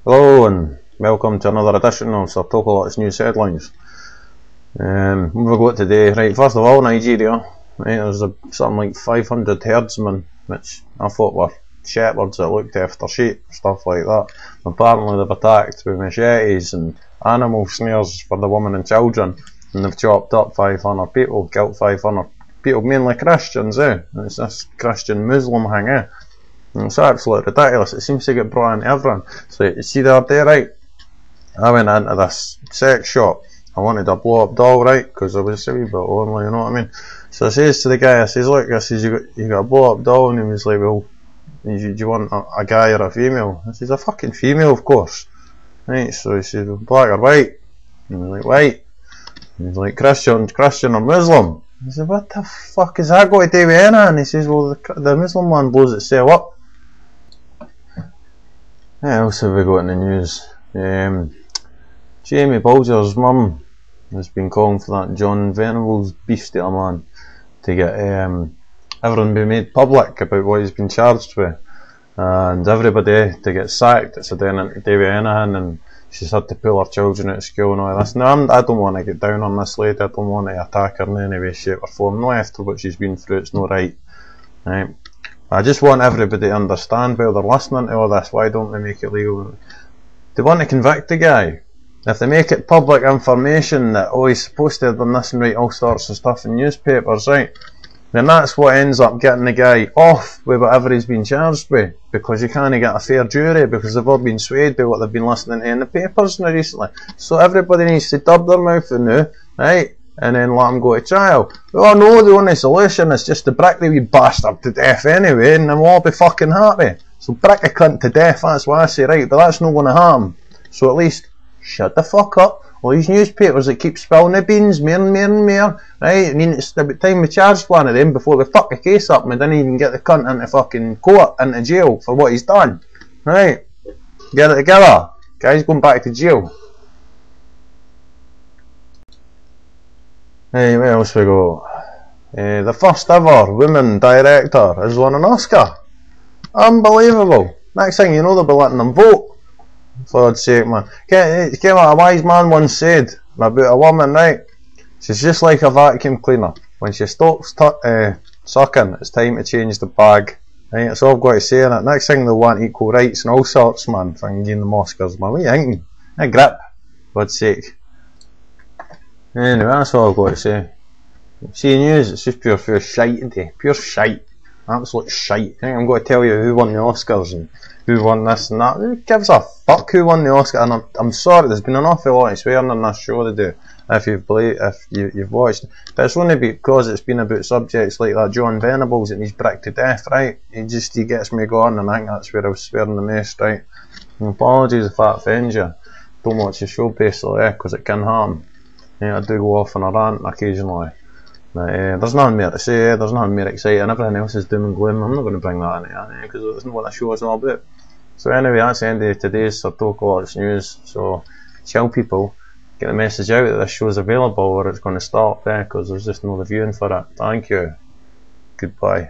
Hello and welcome to another edition of Sirtokalott's news headlines. What have we got today? Right, first of all, Nigeria. Right, there's something like 500 herdsmen, which I thought were shepherds that looked after sheep, stuff like that. Apparently they've attacked with machetes and animal snares for the women and children, and they've chopped up 500 people, killed 500 people, mainly Christians, It's this Christian Muslim thing, It's absolutely ridiculous. It seems to get brought into everyone. So you see the other day, right? I went into this sex shop. I wanted a blow up doll, right? Because I was a wee bit lonely, you know what I mean? So I says to the guy, I says, look, I says, you got a blow up doll? And he was like, well, do you want a guy or a female? I says, a fucking female, of course. Right, so he says, well, black or white? And he was like, white. And he's like, Christian or Muslim? I said, what the fuck is that got to do with anything? And he says, well, the Muslim one blows itself up. What else have we got in the news? Jamie Bulger's mum has been calling for that John Venables beefstealer man to get everyone be made public about what he's been charged with, and everybody to get sacked that's anything to do with anything, and she's had to pull her children out of school and all this. Now I don't want to get down on this lady, I don't want to attack her in any way, shape or form, no, after what she's been through, it's no right. I just want everybody to understand, while they're listening to all this, why don't they make it legal? They want to convict the guy. If they make it public information that, oh, he's supposed to have done this and write all sorts of stuff in newspapers, right, then that's what ends up getting the guy off with whatever he's been charged with, because you can't get a fair jury, because they've all been swayed by what they've been listening to in the papers now recently. So everybody needs to dub their mouth in now, right, and then let him go to trial. Oh no, the only solution is just to brick the wee bastard to death anyway, and then we'll all be fucking happy. So brick a cunt to death, that's what I say, right, but that's not going to happen. So at least, shut the fuck up. All these newspapers that keep spilling the beans, more and more, right, I mean, it's about time we charged one of them before we fuck the case up and we didn't even get the cunt into fucking court, into jail for what he's done, right, get it together, guy's going back to jail. Hey, where else we go? The first ever woman director has won an Oscar. Unbelievable. Next thing you know, they'll be letting them vote. For God's sake, man. Get what a wise man once said about a woman, right? She's just like a vacuum cleaner. When she stops sucking, it's time to change the bag. Right? That's all I've got to say in it. Next thing they'll want equal rights and all sorts, man. Fucking giving them Oscars, man. What are you thinking? A grip. For God's sake. Anyway, that's all I've got to say. See news, it's just pure shite today. Pure shite. Absolute shite. I think I'm going to tell you who won the Oscars and who won this and that. Who gives a fuck who won the Oscar? And I'm sorry, there's been an awful lot of swearing on this show today, if you've watched. But it's only because it's been about subjects like that John Venables and he's bricked to death, right? He gets me going, and I think that's where I was swearing the most, right? And apologies if that offends you. Don't watch the show basically, because it can harm. I do go off on a rant occasionally. But there's nothing more to say, there's nothing more exciting, everything else is doom and gloom. I'm not going to bring that into that, because that's not what the show is all about. So anyway, that's the end of today's Sirtokalott's news. So tell people, get the message out that this show is available or it's going to stop, because there's just no reviewing for it. Thank you. Goodbye.